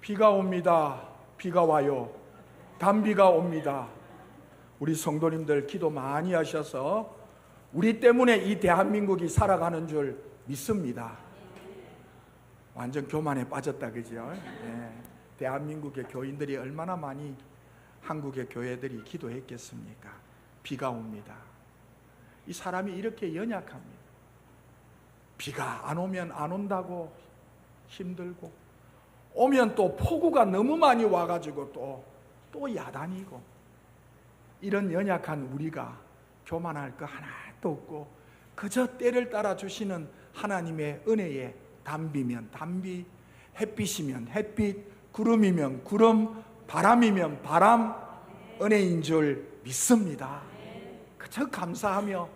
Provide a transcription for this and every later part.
비가 옵니다. 비가 와요. 단비가 옵니다. 우리 성도님들 기도 많이 하셔서 우리 때문에 이 대한민국이 살아가는 줄 믿습니다. 완전 교만에 빠졌다, 그죠? 네. 대한민국의 교인들이 얼마나 많이 한국의 교회들이 기도했겠습니까? 비가 옵니다. 이 사람이 이렇게 연약합니다. 비가 안 오면 안 온다고 힘들고, 오면 또 폭우가 너무 많이 와가지고 또 야단이고, 이런 연약한 우리가 교만할 거 하나도 없고 그저 때를 따라 주시는 하나님의 은혜에 단비면 단비, 햇빛이면 햇빛, 구름이면 구름, 바람이면 바람, 은혜인 줄 믿습니다. 그저 감사하며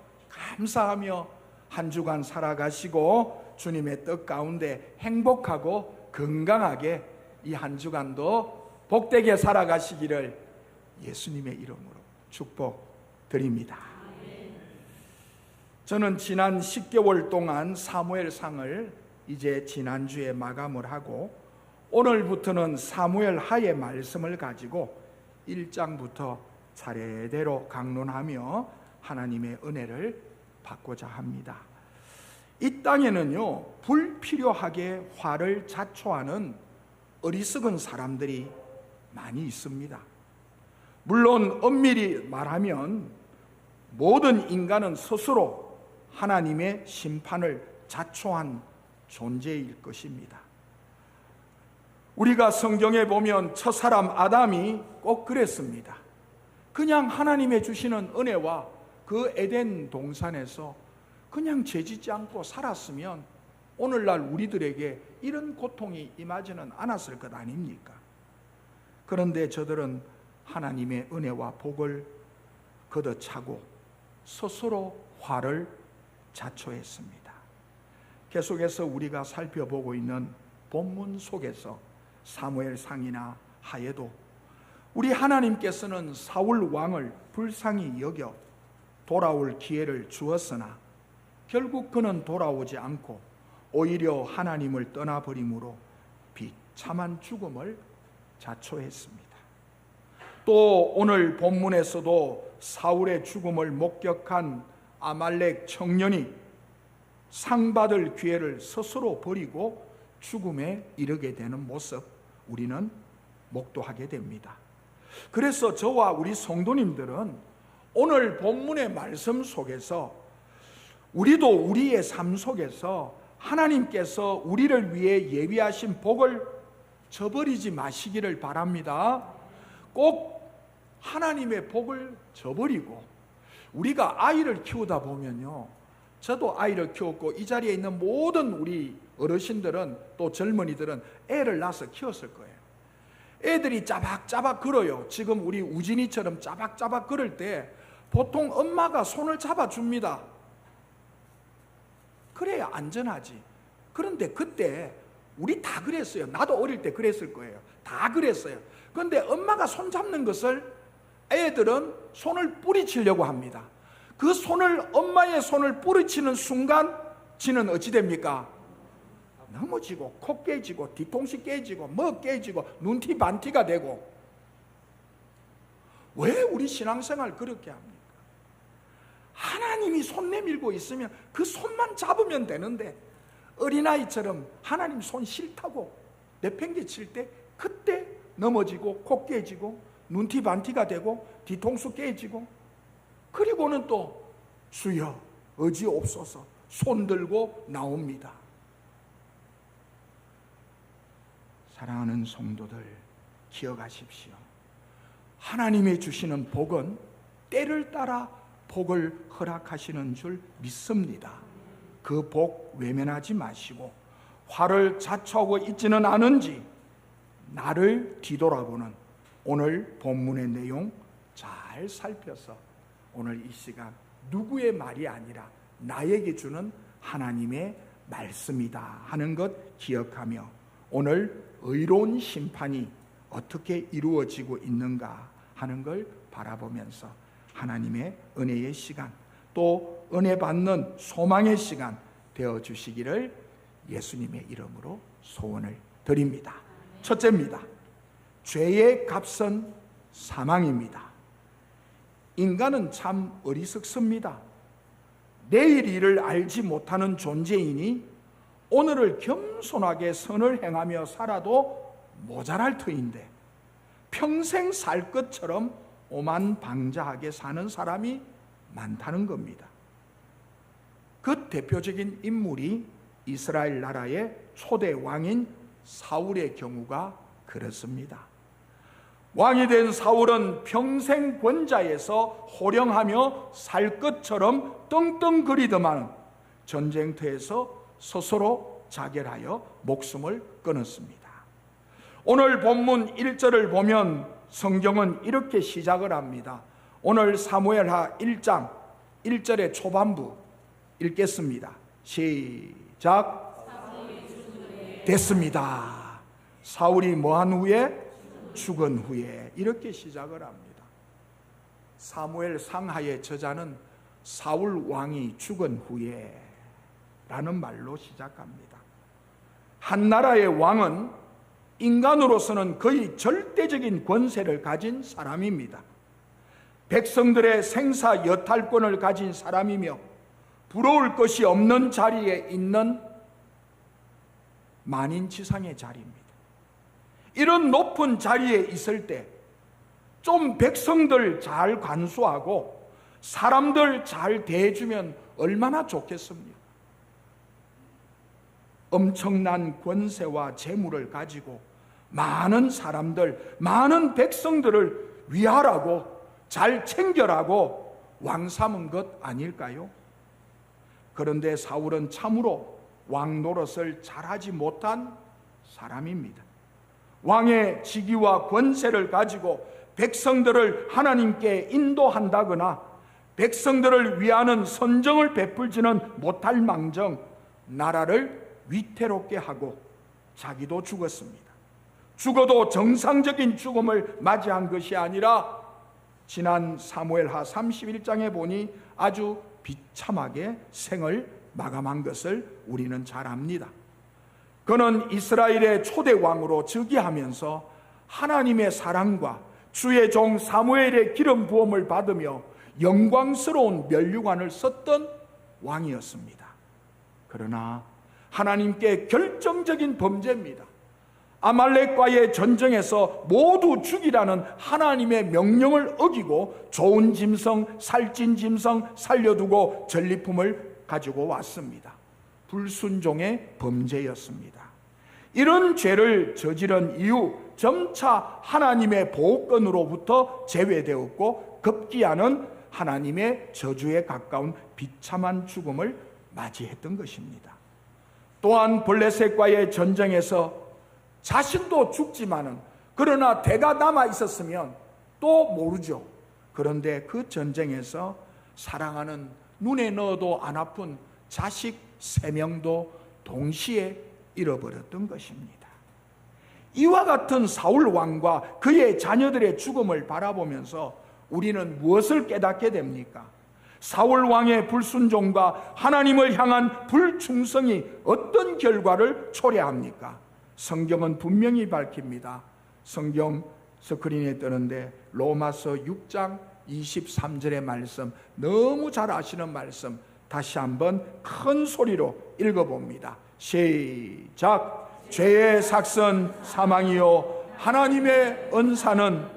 한 주간 살아가시고 주님의 뜻 가운데 행복하고 건강하게 이 한 주간도 복되게 살아가시기를 예수님의 이름으로 축복드립니다. 저는 지난 10개월 동안 사무엘상을 이제 지난주에 마감을 하고 오늘부터는 사무엘 하의 말씀을 가지고 1장부터 차례대로 강론하며 하나님의 은혜를 받고자 합니다. 이 땅에는요, 불필요하게 화를 자초하는 어리석은 사람들이 많이 있습니다. 물론 엄밀히 말하면 모든 인간은 스스로 하나님의 심판을 자초한 존재일 것입니다. 우리가 성경에 보면 첫사람 아담이 꼭 그랬습니다. 그냥 하나님의 주시는 은혜와 그 에덴 동산에서 그냥 죄짓지 않고 살았으면 오늘날 우리들에게 이런 고통이 임하지는 않았을 것 아닙니까? 그런데 저들은 하나님의 은혜와 복을 걷어차고 스스로 화를 자초했습니다. 계속해서 우리가 살펴보고 있는 본문 속에서 사무엘상이나 하에도 우리 하나님께서는 사울 왕을 불쌍히 여겨 돌아올 기회를 주었으나 결국 그는 돌아오지 않고 오히려 하나님을 떠나버림으로 비참한 죽음을 자초했습니다. 또 오늘 본문에서도 사울의 죽음을 목격한 아말렉 청년이 상받을 기회를 스스로 버리고 죽음에 이르게 되는 모습 우리는 목도하게 됩니다. 그래서 저와 우리 성도님들은 오늘 본문의 말씀 속에서 우리도 우리의 삶 속에서 하나님께서 우리를 위해 예비하신 복을 저버리지 마시기를 바랍니다. 꼭 하나님의 복을 저버리고, 우리가 아이를 키우다 보면요, 저도 아이를 키웠고 이 자리에 있는 모든 우리 어르신들은 또 젊은이들은 애를 낳아서 키웠을 거예요. 애들이 짜박짜박 걸어요. 지금 우리 우진이처럼 짜박짜박 걸을 때 보통 엄마가 손을 잡아줍니다. 그래야 안전하지. 그런데 그때 우리 다 그랬어요. 나도 어릴 때 그랬을 거예요. 다 그랬어요. 그런데 엄마가 손 잡는 것을 애들은 손을 뿌리치려고 합니다. 그 손을, 엄마의 손을 뿌리치는 순간 지는 어찌 됩니까? 넘어지고 코 깨지고 뒤통수 깨지고 뭐 깨지고 눈티 반티가 되고. 왜 우리 신앙생활 그렇게 합니까? 하나님이 손 내밀고 있으면 그 손만 잡으면 되는데 어린아이처럼 하나님 손 싫다고 내팽개칠 때 그때 넘어지고 코 깨지고 눈티 반티가 되고 뒤통수 깨지고, 그리고는 또 주여 의지옵소서 손 들고 나옵니다. 사랑하는 성도들, 기억하십시오. 하나님이 주시는 복은 때를 따라 복을 허락하시는 줄 믿습니다. 그 복 외면하지 마시고 화를 자초하고 있지는 않은지 나를 뒤돌아보는 오늘 본문의 내용 잘 살펴서 오늘 이 시간 누구의 말이 아니라 나에게 주는 하나님의 말씀이다 하는 것 기억하며 오늘 의로운 심판이 어떻게 이루어지고 있는가 하는 걸 바라보면서 하나님의 은혜의 시간, 또 은혜 받는 소망의 시간 되어주시기를 예수님의 이름으로 소원을 드립니다. 첫째입니다. 죄의 값은 사망입니다. 인간은 참 어리석습니다. 내일 일을 알지 못하는 존재이니 오늘을 겸손하게 선을 행하며 살아도 모자랄 터인데 평생 살 것처럼 오만방자하게 사는 사람이 많다는 겁니다. 그 대표적인 인물이 이스라엘 나라의 초대 왕인 사울의 경우가 그렇습니다. 왕이 된 사울은 평생 권좌에서 호령하며 살 것처럼 떵떵거리더만 전쟁터에서 스스로 자결하여 목숨을 끊었습니다. 오늘 본문 1절을 보면 성경은 이렇게 시작을 합니다. 오늘 사무엘하 1장 1절의 초반부 읽겠습니다. 시작. 됐습니다. 사울이 뭐한 후에? 죽은 후에. 이렇게 시작을 합니다. 사무엘 상하의 저자는 사울 왕이 죽은 후에 라는 말로 시작합니다. 한 나라의 왕은 인간으로서는 거의 절대적인 권세를 가진 사람입니다. 백성들의 생사 여탈권을 가진 사람이며 부러울 것이 없는 자리에 있는 만인지상의 자리입니다. 이런 높은 자리에 있을 때 좀 백성들 잘 관수하고 사람들 잘 대해주면 얼마나 좋겠습니까? 엄청난 권세와 재물을 가지고 많은 사람들, 많은 백성들을 위하라고 잘 챙겨라고 왕 삼은 것 아닐까요? 그런데 사울은 참으로 왕 노릇을 잘하지 못한 사람입니다. 왕의 직위와 권세를 가지고 백성들을 하나님께 인도한다거나 백성들을 위하는 선정을 베풀지는 못할 망정 나라를 위태롭게 하고 자기도 죽었습니다. 죽어도 정상적인 죽음을 맞이한 것이 아니라 지난 사무엘하 31장에 보니 아주 비참하게 생을 마감한 것을 우리는 잘 압니다. 그는 이스라엘의 초대 왕으로 즉위하면서 하나님의 사랑과 주의 종 사무엘의 기름 부음을 받으며 영광스러운 면류관을 썼던 왕이었습니다. 그러나 하나님께 결정적인 범죄입니다. 아말렉과의 전쟁에서 모두 죽이라는 하나님의 명령을 어기고 좋은 짐승, 살찐 짐승 살려두고 전리품을 가지고 왔습니다. 불순종의 범죄였습니다. 이런 죄를 저지른 이후 점차 하나님의 보호권으로부터 제외되었고 급기야는 하나님의 저주에 가까운 비참한 죽음을 맞이했던 것입니다. 또한 블레셋과의 전쟁에서 자신도 죽지만은 그러나 대가 남아 있었으면 또 모르죠. 그런데 그 전쟁에서 사랑하는 눈에 넣어도 안 아픈 자식 3명도 동시에 잃어버렸던 것입니다. 이와 같은 사울 왕과 그의 자녀들의 죽음을 바라보면서 우리는 무엇을 깨닫게 됩니까? 사울 왕의 불순종과 하나님을 향한 불충성이 어떤 결과를 초래합니까? 성경은 분명히 밝힙니다. 성경 스크린에 뜨는데 로마서 6장 23절의 말씀, 너무 잘 아시는 말씀 다시 한번 큰 소리로 읽어봅니다. 시작. 죄의 삭은 사망이요 하나님의 은사는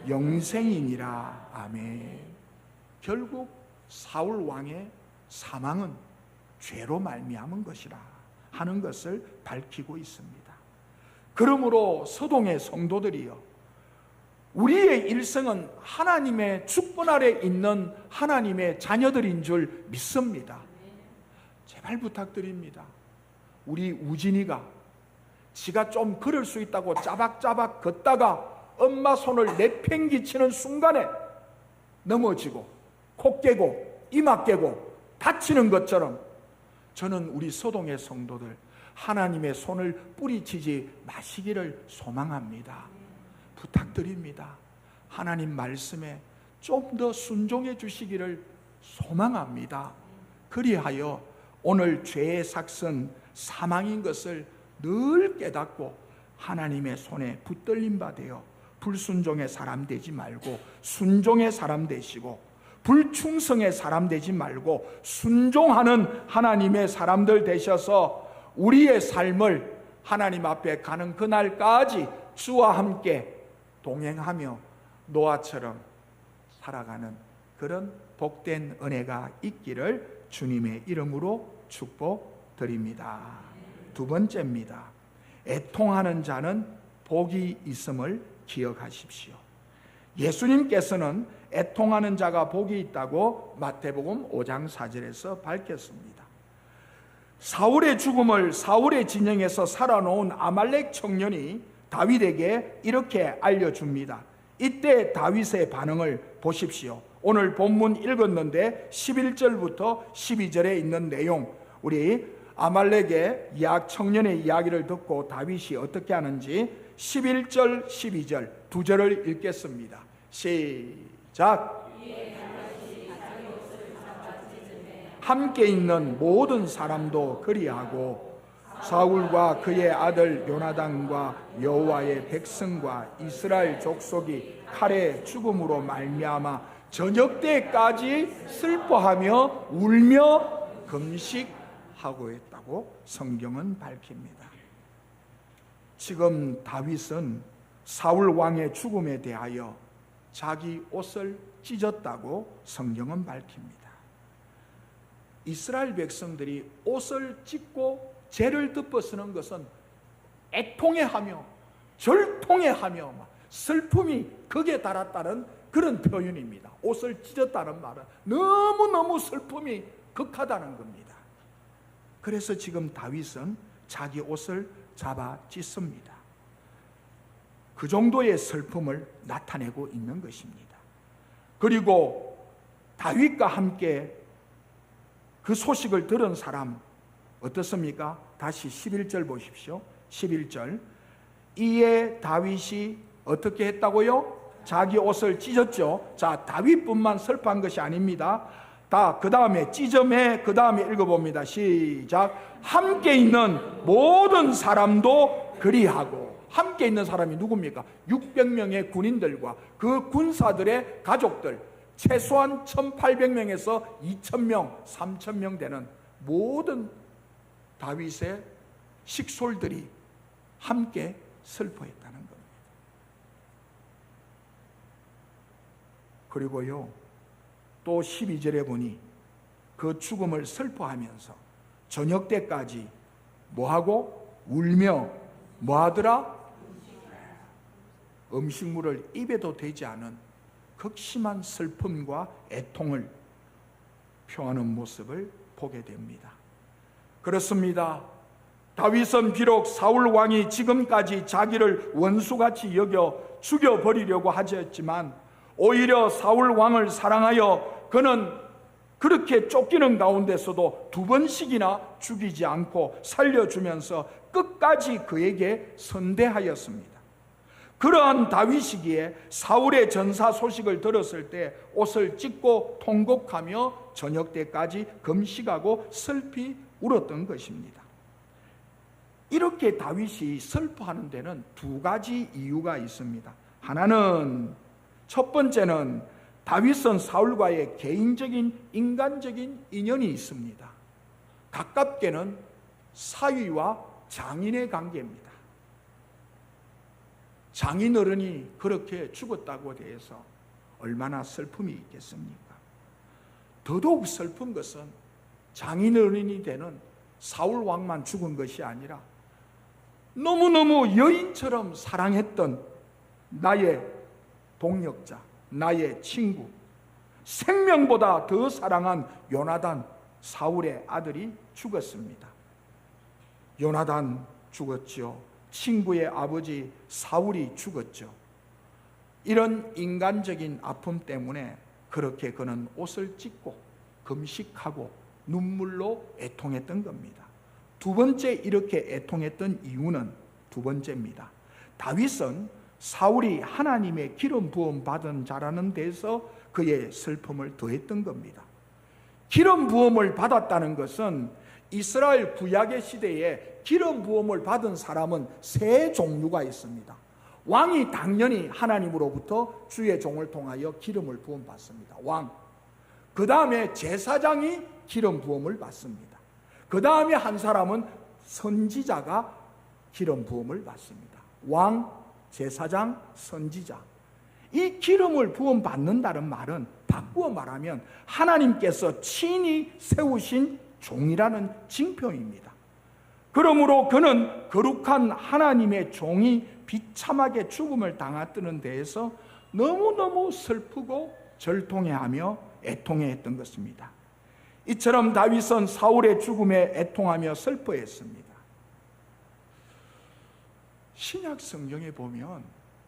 영생이니라. 아멘. 결국 사울 왕의 사망은 죄로 말미암은 것이라 하는 것을 밝히고 있습니다. 그러므로 서동의 성도들이요, 우리의 일생은 하나님의 주권 아래 있는 하나님의 자녀들인 줄 믿습니다. 제발 부탁드립니다. 우리 우진이가 지가 좀 걸을 수 있다고 짜박짜박 걷다가 엄마 손을 내팽개치는 순간에 넘어지고 코 깨고 이마 깨고 다치는 것처럼 저는 우리 서동의 성도들 하나님의 손을 뿌리치지 마시기를 소망합니다. 부탁드립니다. 하나님 말씀에 좀 더 순종해 주시기를 소망합니다. 그리하여 오늘 죄의 삭은 사망인 것을 늘 깨닫고 하나님의 손에 붙들린 바 되어 불순종의 사람 되지 말고 순종의 사람 되시고, 불충성의 사람 되지 말고 순종하는 하나님의 사람들 되셔서 우리의 삶을 하나님 앞에 가는 그날까지 주와 함께 동행하며 노아처럼 살아가는 그런 복된 은혜가 있기를 주님의 이름으로 축복드립니다. 두 번째입니다. 애통하는 자는 복이 있음을 기억하십시오. 예수님께서는 애통하는 자가 복이 있다고 마태복음 5장 4절에서 밝혔습니다. 사울의 죽음을 사울의 진영에서 살아놓은 아말렉 청년이 다윗에게 이렇게 알려줍니다. 이때 다윗의 반응을 보십시오. 오늘 본문 읽었는데 11절부터 12절에 있는 내용, 우리 아말렉의 청년의 이야기를 듣고 다윗이 어떻게 하는지 11절, 12절 두 절을 읽겠습니다. 시작. 함께 있는 모든 사람도 그리하고 사울과 그의 아들 요나단과 여호와의 백성과 이스라엘 족속이 칼의 죽음으로 말미암아 저녁 때까지 슬퍼하며 울며 금식하고 있다고 성경은 밝힙니다. 지금 다윗은 사울 왕의 죽음에 대하여 자기 옷을 찢었다고 성경은 밝힙니다. 이스라엘 백성들이 옷을 찢고 죄를 덮어쓰는 것은 애통해하며 절통해하며 슬픔이 극에 달았다는 그런 표현입니다. 옷을 찢었다는 말은 너무너무 슬픔이 극하다는 겁니다. 그래서 지금 다윗은 자기 옷을 잡아 찢습니다. 그 정도의 슬픔을 나타내고 있는 것입니다. 그리고 다윗과 함께 그 소식을 들은 사람 어떻습니까? 다시 11절 보십시오. 11절. 이에 다윗이 어떻게 했다고요? 자기 옷을 찢었죠. 자, 다윗뿐만 슬퍼한 것이 아닙니다. 그 다음에 찢음에 그 다음에 읽어봅니다. 시작. 함께 있는 모든 사람도 그리하고. 함께 있는 사람이 누굽니까? 600명의 군인들과 그 군사들의 가족들, 최소한 1800명에서 2000명, 3000명 되는 모든 다윗의 식솔들이 함께 슬퍼했다는 겁니다. 그리고요, 또 12절에 보니 그 죽음을 슬퍼하면서 저녁 때까지 뭐하고? 울며 뭐하더라? 음식물을 입에도 대지 않은 극심한 슬픔과 애통을 표하는 모습을 보게 됩니다. 그렇습니다. 다윗은 비록 사울 왕이 지금까지 자기를 원수같이 여겨 죽여버리려고 하였지만 오히려 사울 왕을 사랑하여 그는 그렇게 쫓기는 가운데서도 2번씩이나 죽이지 않고 살려주면서 끝까지 그에게 선대하였습니다. 그러한 다윗이기에 사울의 전사 소식을 들었을 때 옷을 찢고 통곡하며 저녁 때까지 금식하고 슬피 울었던 것입니다. 이렇게 다윗이 슬퍼하는 데는 2가지 이유가 있습니다. 하나는, 첫 번째는 다윗은 사울과의 개인적인 인간적인 인연이 있습니다. 가깝게는 사위와 장인의 관계입니다. 장인어른이 그렇게 죽었다고 대해서 얼마나 슬픔이 있겠습니까? 더더욱 슬픈 것은 장인어른이 되는 사울 왕만 죽은 것이 아니라 너무너무 여인처럼 사랑했던 나의 동역자, 나의 친구, 생명보다 더 사랑한 요나단, 사울의 아들이 죽었습니다. 요나단 죽었죠. 친구의 아버지 사울이 죽었죠. 이런 인간적인 아픔 때문에 그렇게 그는 옷을 찢고 금식하고 눈물로 애통했던 겁니다. 2번째 이렇게 애통했던 이유는 2번째입니다. 다윗은 사울이 하나님의 기름 부음 받은 자라는 데서 그의 슬픔을 더했던 겁니다. 기름 부음을 받았다는 것은 이스라엘 구약의 시대에 기름 부음을 받은 사람은 세 종류가 있습니다. 왕이 당연히 하나님으로부터 주의 종을 통하여 기름을 부음 받습니다. 왕. 그 다음에 제사장이 기름 부음을 받습니다. 그 다음에 한 사람은 선지자가 기름 부음을 받습니다. 왕, 제사장, 선지자. 이 기름을 부음 받는다는 말은 바꾸어 말하면 하나님께서 친히 세우신 종이라는 징표입니다. 그러므로 그는 거룩한 하나님의 종이 비참하게 죽음을 당하던 데에서 너무너무 슬프고 절통해하며 애통해했던 것입니다. 이처럼 다윗은 사울의 죽음에 애통하며 슬퍼했습니다. 신약 성경에 보면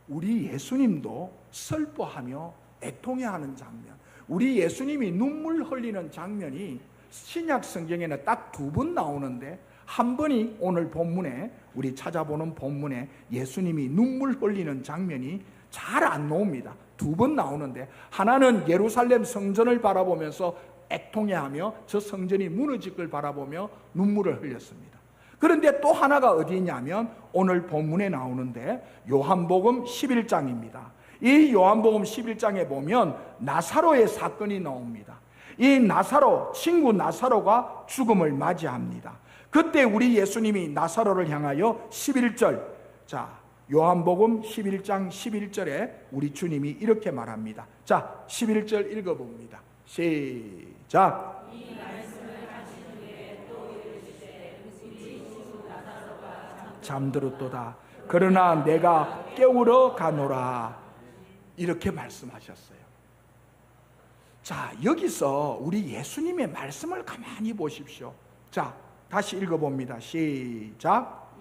우리 예수님도 슬퍼하며 애통해하는 장면, 우리 예수님이 눈물 흘리는 장면이 신약 성경에는 딱 2번 나오는데, 한 번이 오늘 본문에, 우리 찾아보는 본문에 예수님이 눈물 흘리는 장면이 잘 안 나옵니다. 2번 나오는데, 하나는 예루살렘 성전을 바라보면서 애통해하며 저 성전이 무너질 걸 바라보며 눈물을 흘렸습니다. 그런데 또 하나가 어디 있냐면 오늘 본문에 나오는데 요한복음 11장입니다. 이 요한복음 11장에 보면 나사로의 사건이 나옵니다. 이 나사로, 친구 나사로가 죽음을 맞이합니다. 그때 우리 예수님이 나사로를 향하여 11절, 자, 요한복음 11장 11절에 우리 주님이 이렇게 말합니다. 자, 11절 읽어봅니다. 시작. 잠들었도다. 그러나 내가 깨우러 가노라. 이렇게 말씀하셨어요. 자, 여기서 우리 예수님의 말씀을 가만히 보십시오. 자, 다시 읽어봅니다. 시작.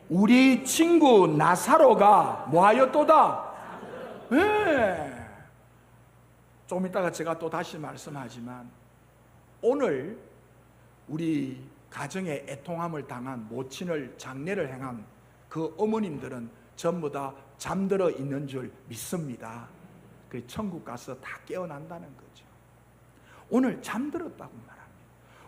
우리 친구 나사로가 뭐하였도다? 네. 좀 이따가 제가 또 다시 말씀하지만 오늘 우리 가정에 애통함을 당한 모친을 장례를 행한 그 어머님들은 전부 다 잠들어 있는 줄 믿습니다. 그 천국 가서 다 깨어난다는 거죠. 오늘 잠들었다고 말합니다.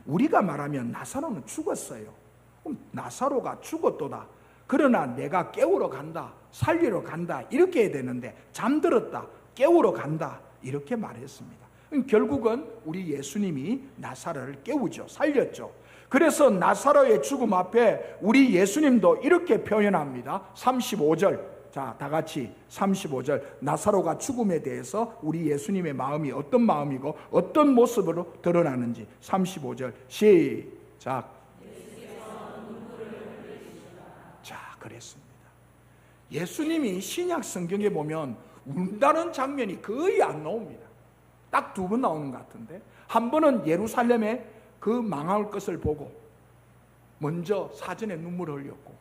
우리가 말하면 나사로는 죽었어요. 그럼 나사로가 죽었도다. 그러나 내가 깨우러 간다, 살리러 간다, 이렇게 해야 되는데 잠들었다, 깨우러 간다, 이렇게 말했습니다. 결국은 우리 예수님이 나사로를 깨우죠. 살렸죠. 그래서 나사로의 죽음 앞에 우리 예수님도 이렇게 표현합니다. 35절. 자, 다 같이 35절. 나사로가 죽음에 대해서 우리 예수님의 마음이 어떤 마음이고 어떤 모습으로 드러나는지 35절 시작. 자, 그랬습니다. 예수님이 신약 성경에 보면 운다는 장면이 거의 안 나옵니다. 딱 2번 나오는 것 같은데, 한 번은 예루살렘에 그 망할 것을 보고 먼저 사전에 눈물을 흘렸고,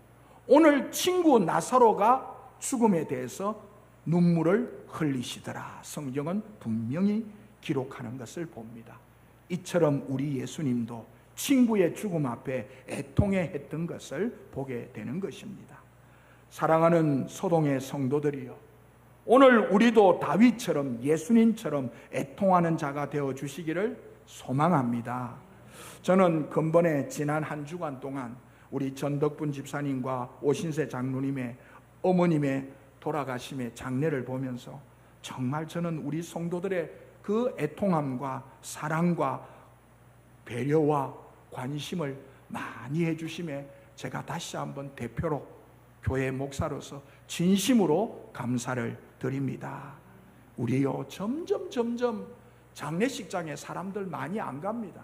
오늘 친구 나사로가 죽음에 대해서 눈물을 흘리시더라. 성경은 분명히 기록하는 것을 봅니다. 이처럼 우리 예수님도 친구의 죽음 앞에 애통해 했던 것을 보게 되는 것입니다. 사랑하는 소동의 성도들이여, 오늘 우리도 다윗처럼 예수님처럼 애통하는 자가 되어 주시기를 소망합니다. 저는 근본에 지난 한 주간 동안 우리 전덕분 집사님과 오신세 장로님의 어머님의 돌아가심의 장례를 보면서 정말 저는 우리 성도들의 그 애통함과 사랑과 배려와 관심을 많이 해주심에 제가 다시 한번 대표로 교회 목사로서 진심으로 감사를 드립니다. 우리요, 점점 장례식장에 사람들 많이 안 갑니다.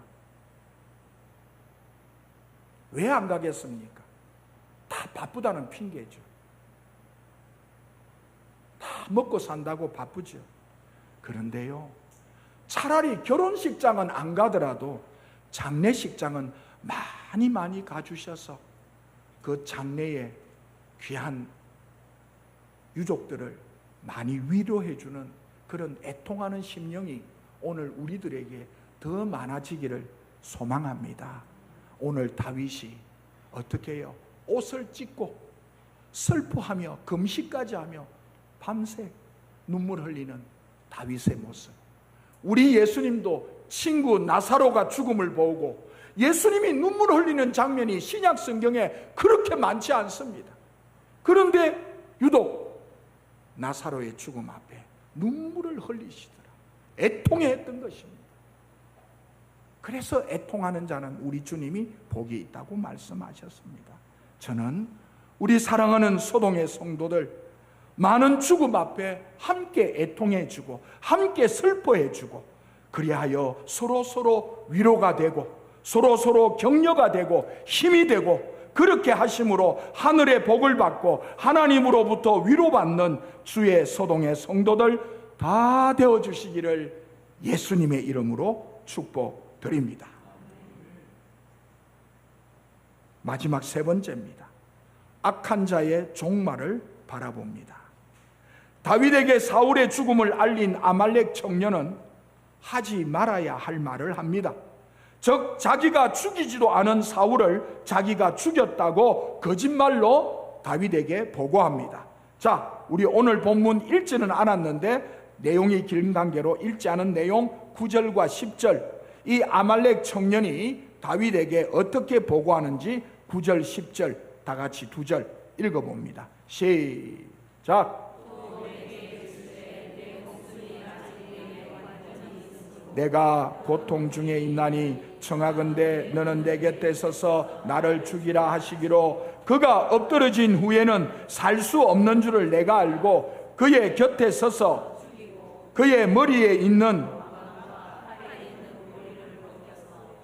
왜 안 가겠습니까? 다 바쁘다는 핑계죠. 다 먹고 산다고 바쁘죠. 그런데요, 차라리 결혼식장은 안 가더라도 장례식장은 많이 가주셔서 그 장례에 귀한 유족들을 많이 위로해주는 그런 애통하는 심령이 오늘 우리들에게 더 많아지기를 소망합니다. 오늘 다윗이 어떻게 해요? 옷을 찢고 슬퍼하며 금식까지 하며 밤새 눈물 흘리는 다윗의 모습. 우리 예수님도 친구 나사로가 죽음을 보고 예수님이 눈물 흘리는 장면이 신약 성경에 그렇게 많지 않습니다. 그런데 유독 나사로의 죽음 앞에 눈물을 흘리시더라. 애통해했던 것입니다. 그래서 애통하는 자는 우리 주님이 복이 있다고 말씀하셨습니다. 저는 우리 사랑하는 소동의 성도들, 많은 죽음 앞에 함께 애통해주고 함께 슬퍼해주고, 그리하여 서로 위로가 되고 서로 격려가 되고 힘이 되고, 그렇게 하심으로 하늘의 복을 받고 하나님으로부터 위로받는 주의 소동의 성도들 다 되어주시기를 예수님의 이름으로 축복드립니다. 마지막 세 번째입니다. 악한 자의 종말을 바라봅니다. 다윗에게 사울의 죽음을 알린 아말렉 청년은 하지 말아야 할 말을 합니다. 즉 자기가 죽이지도 않은 사울을 자기가 죽였다고 거짓말로 다윗에게 보고합니다. 자, 우리 오늘 본문 읽지는 않았는데 내용이 긴 관계로 읽지 않은 내용 9절과 10절, 이 아말렉 청년이 다윗에게 어떻게 보고하는지 9절 10절 다 같이 2절 읽어봅니다. 시작. 내가 고통 중에 있나니 청하건대 너는 내 곁에 서서 나를 죽이라 하시기로, 그가 엎드러진 후에는 살 수 없는 줄을 내가 알고 그의 곁에 서서 그의 머리에 있는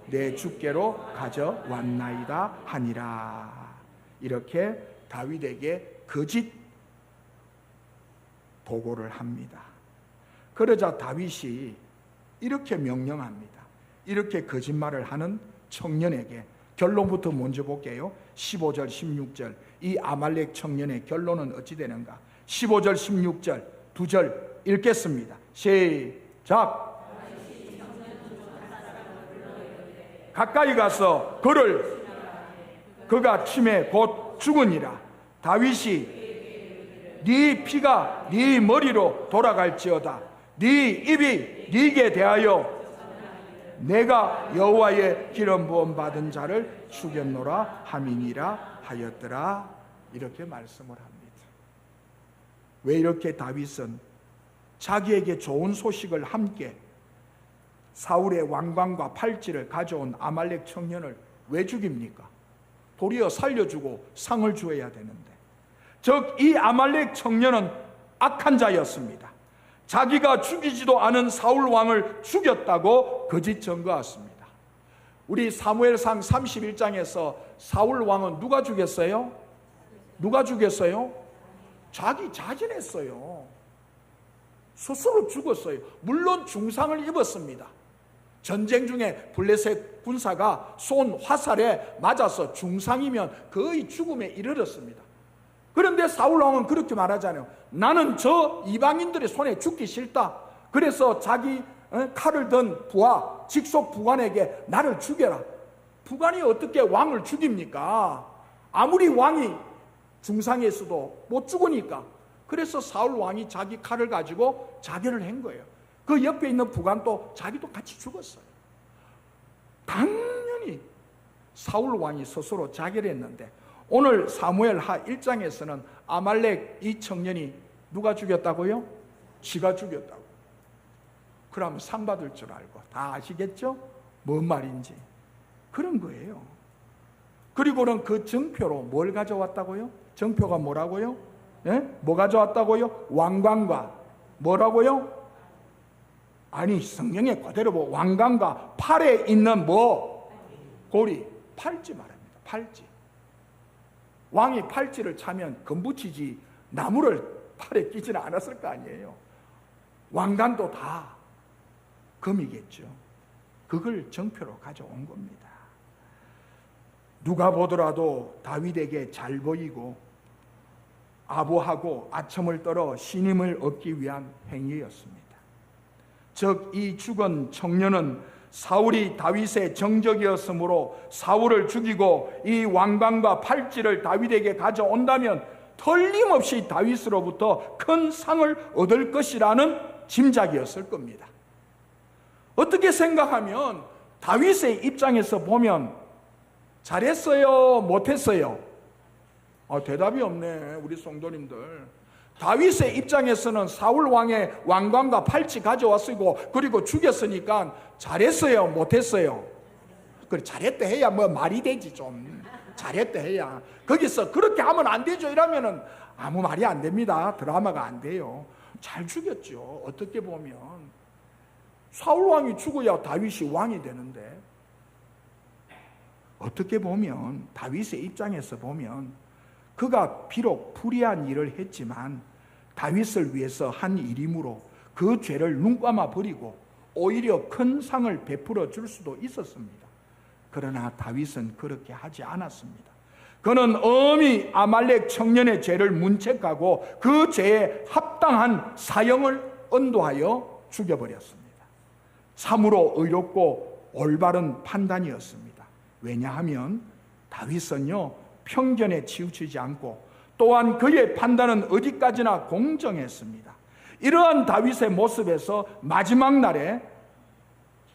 내 주께로 가져왔나이다 하니라. 이렇게 다윗에게 거짓 보고를 합니다. 그러자 다윗이 이렇게 명령합니다. 이렇게 거짓말을 하는 청년에게 결론부터 먼저 볼게요. 15절 16절, 이 아말렉 청년의 결론은 어찌 되는가? 15절 16절 2절 읽겠습니다. 시작. 가까이 가서 그가 침에 곧 죽으니라. 다윗이 네 피가 네 머리로 돌아갈지어다. 네 입이 네게 대하여 내가 여호와의 기름 부음 받은 자를 죽였노라 함이니라 하였더라. 이렇게 말씀을 합니다. 왜 이렇게 다윗은 자기에게 좋은 소식을 함께 사울의 왕관과 팔찌를 가져온 아말렉 청년을 왜 죽입니까? 도리어 살려주고 상을 주어야 되는데, 즉 이 아말렉 청년은 악한 자였습니다. 자기가 죽이지도 않은 사울 왕을 죽였다고 거짓 증거했습니다. 우리 사무엘상 31장에서 사울 왕은 누가 죽였어요? 누가 죽였어요? 자기 자진했어요. 스스로 죽었어요. 물론 중상을 입었습니다. 전쟁 중에 블레셋 군사가 쏜 화살에 맞아서 중상이면 거의 죽음에 이르렀습니다. 그런데 사울 왕은 그렇게 말하잖아요. 나는 저 이방인들의 손에 죽기 싫다. 그래서 자기 칼을 든 부하, 직속 부관에게 나를 죽여라. 부관이 어떻게 왕을 죽입니까? 아무리 왕이 중상에서도 못 죽으니까. 그래서 사울 왕이 자기 칼을 가지고 자결을 한 거예요. 그 옆에 있는 부관도 자기도 같이 죽었어요. 당연히 사울 왕이 스스로 자결했는데, 오늘 사무엘하 1장에서는 아말렉 이 청년이 누가 죽였다고요? 지가 죽였다고. 그럼 상 받을 줄 알고 다 아시겠죠? 뭔 말인지. 그런 거예요. 그리고는 그 정표로 뭘 가져왔다고요? 정표가 뭐라고요? 예? 뭐 가져왔다고요? 왕관과 뭐라고요? 아니 성경에 그대로 뭐 왕관과 팔에 있는 뭐 고리, 팔찌 말합니다. 팔찌. 왕이 팔찌를 차면 금붙이지 나무를 팔에 끼지는 않았을 거 아니에요. 왕관도 다 금이겠죠. 그걸 정표로 가져온 겁니다. 누가 보더라도 다윗에게 잘 보이고 아부하고 아첨을 떨어 신임을 얻기 위한 행위였습니다. 즉 이 죽은 청년은 사울이 다윗의 정적이었으므로 사울을 죽이고 이 왕관과 팔찌를 다윗에게 가져온다면 틀림없이 다윗으로부터 큰 상을 얻을 것이라는 짐작이었을 겁니다. 어떻게 생각하면 다윗의 입장에서 보면 잘했어요, 못했어요? 대답이 없네, 우리 성도님들. 다윗의 입장에서는 사울 왕의 왕관과 팔찌 가져왔고 그리고 죽였으니까 잘했어요, 못했어요? 그래, 잘했다 해야 뭐 말이 되지. 좀 잘했다 해야. 거기서 그렇게 하면 안 되죠 이러면은 아무 말이 안 됩니다. 드라마가 안 돼요. 잘 죽였죠. 어떻게 보면 사울 왕이 죽어야 다윗이 왕이 되는데, 어떻게 보면 다윗의 입장에서 보면 그가 비록 불의한 일을 했지만 다윗을 위해서 한 일이므로 그 죄를 눈감아 버리고 오히려 큰 상을 베풀어 줄 수도 있었습니다. 그러나 다윗은 그렇게 하지 않았습니다. 그는 엄히 아말렉 청년의 죄를 문책하고 그 죄에 합당한 사형을 언도하여 죽여버렸습니다. 참으로 의롭고 올바른 판단이었습니다. 왜냐하면 다윗은요, 편견에 치우치지 않고 또한 그의 판단은 어디까지나 공정했습니다. 이러한 다윗의 모습에서 마지막 날에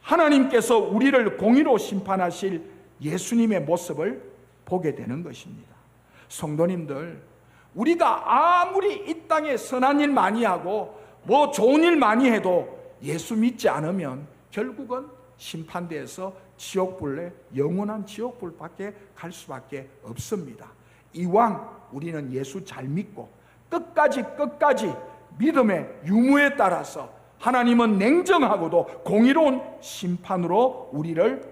하나님께서 우리를 공의로 심판하실 예수님의 모습을 보게 되는 것입니다. 성도님들, 우리가 아무리 이 땅에 선한 일 많이 하고 뭐 좋은 일 많이 해도 예수 믿지 않으면 결국은 심판대에서 지옥불에, 영원한 지옥불밖에 갈 수밖에 없습니다. 이왕 우리는 예수 잘 믿고 끝까지 믿음의 유무에 따라서 하나님은 냉정하고도 공의로운 심판으로 우리를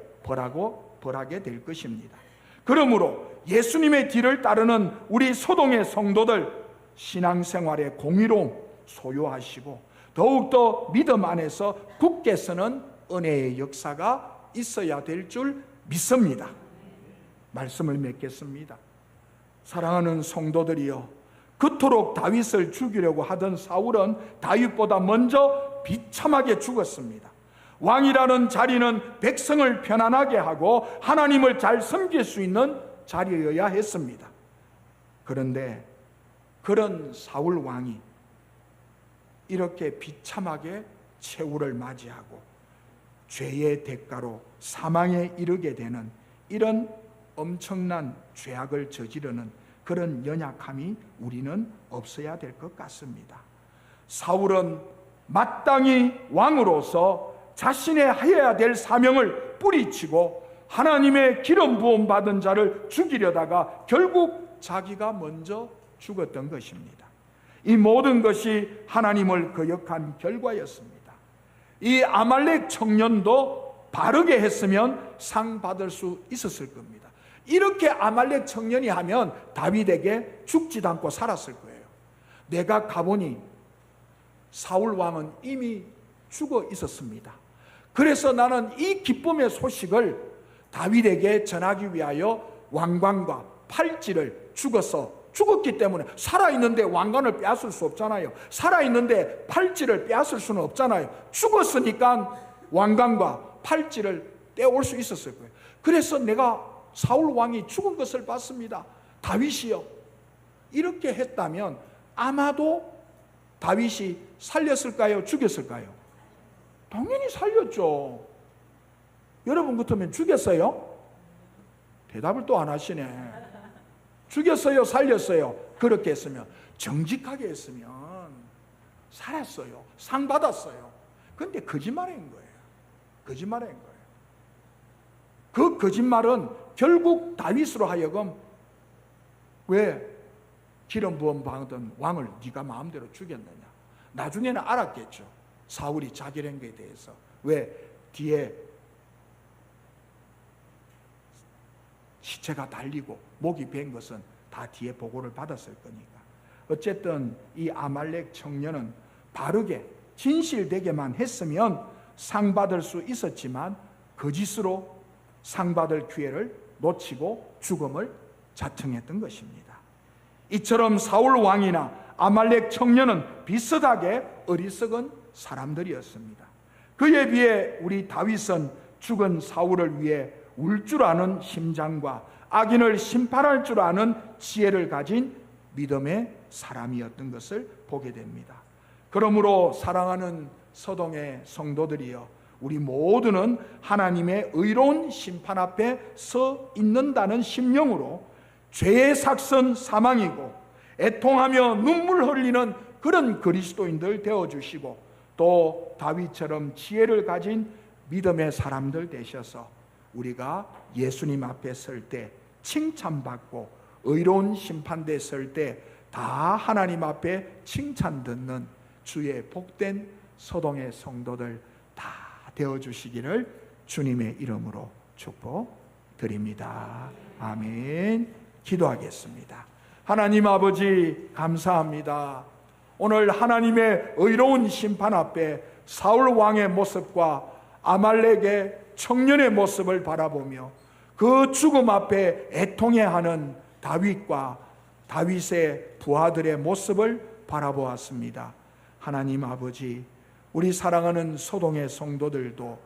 벌하게 될 것입니다. 그러므로 예수님의 뒤를 따르는 우리 소동의 성도들, 신앙생활의 공의로움 소유하시고 더욱더 믿음 안에서 굳게 서는 은혜의 역사가 있어야 될 줄 믿습니다. 말씀을 맺겠습니다. 사랑하는 성도들이여, 그토록 다윗을 죽이려고 하던 사울은 다윗보다 먼저 비참하게 죽었습니다. 왕이라는 자리는 백성을 편안하게 하고 하나님을 잘 섬길 수 있는 자리여야 했습니다. 그런데 그런 사울 왕이 이렇게 비참하게 최후를 맞이하고 죄의 대가로 사망에 이르게 되는 이런 엄청난 죄악을 저지르는 그런 연약함이 우리는 없어야 될 것 같습니다. 사울은 마땅히 왕으로서 자신의 해야 될 사명을 뿌리치고 하나님의 기름 부음 받은 자를 죽이려다가 결국 자기가 먼저 죽었던 것입니다. 이 모든 것이 하나님을 거역한 결과였습니다. 이 아말렉 청년도 바르게 했으면 상 받을 수 있었을 겁니다. 이렇게 아말렉 청년이 하면 다윗에게 죽지도 않고 살았을 거예요. 내가 가보니 사울 왕은 이미 죽어 있었습니다. 그래서 나는 이 기쁨의 소식을 다윗에게 전하기 위하여 왕관과 팔찌를 죽었기 때문에, 살아있는데 왕관을 빼앗을 수 없잖아요. 살아있는데 팔찌를 빼앗을 수는 없잖아요. 죽었으니까 왕관과 팔찌를 떼올 수 있었을 거예요. 그래서 내가 사울 왕이 죽은 것을 봤습니다. 다윗이요. 이렇게 했다면 아마도 다윗이 살렸을까요? 죽였을까요? 당연히 살렸죠. 여러분 같으면 죽였어요? 대답을 또 안 하시네. 죽였어요? 살렸어요? 그렇게 했으면, 정직하게 했으면 살았어요. 상 받았어요. 그런데 거짓말인 거예요. 거짓말인 거예요. 그 거짓말은 결국 다윗으로 하여금 왜 기름 부음 받은 왕을 네가 마음대로 죽였느냐. 나중에는 알았겠죠. 사울이 자결한 것에 대해서. 왜? 뒤에 시체가 달리고 목이 벤 것은 다 뒤에 보고를 받았을 거니까. 어쨌든 이 아말렉 청년은 바르게 진실되게만 했으면 상 받을 수 있었지만 거짓으로 상 받을 기회를 놓치고 죽음을 자청했던 것입니다. 이처럼 사울 왕이나 아말렉 청년은 비슷하게 어리석은 사람들이었습니다. 그에 비해 우리 다윗은 죽은 사울을 위해 울 줄 아는 심장과 악인을 심판할 줄 아는 지혜를 가진 믿음의 사람이었던 것을 보게 됩니다. 그러므로 사랑하는 서동의 성도들이여, 우리 모두는 하나님의 의로운 심판 앞에 서 있는다는 심령으로 죄의 삭선 사망이고 애통하며 눈물 흘리는 그런 그리스도인들 되어주시고, 또 다윗처럼 지혜를 가진 믿음의 사람들 되셔서 우리가 예수님 앞에 설 때 칭찬받고 의로운 심판대 설 때 다 하나님 앞에 칭찬 듣는 주의 복된 소동의 성도들 다 되어주시기를 주님의 이름으로 축복드립니다. 아멘. 기도하겠습니다. 하나님 아버지, 감사합니다. 오늘 하나님의 의로운 심판 앞에 사울 왕의 모습과 아말렉의 청년의 모습을 바라보며 그 죽음 앞에 애통해하는 다윗과 다윗의 부하들의 모습을 바라보았습니다. 하나님 아버지, 우리 사랑하는 소동의 성도들도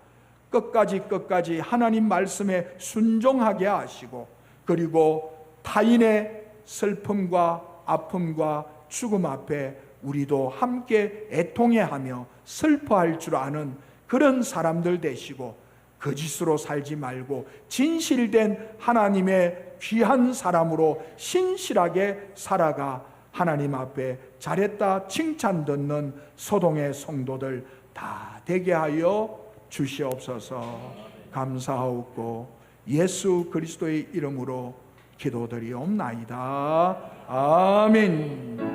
끝까지 하나님 말씀에 순종하게 하시고, 그리고 타인의 슬픔과 아픔과 죽음 앞에 우리도 함께 애통해하며 슬퍼할 줄 아는 그런 사람들 되시고, 거짓으로 살지 말고 진실된 하나님의 귀한 사람으로 신실하게 살아가 하나님 앞에 잘했다 칭찬 듣는 소동의 성도들 다 되게 하여 주시옵소서. 감사하옵고 예수 그리스도의 이름으로 기도드리옵나이다. 아멘.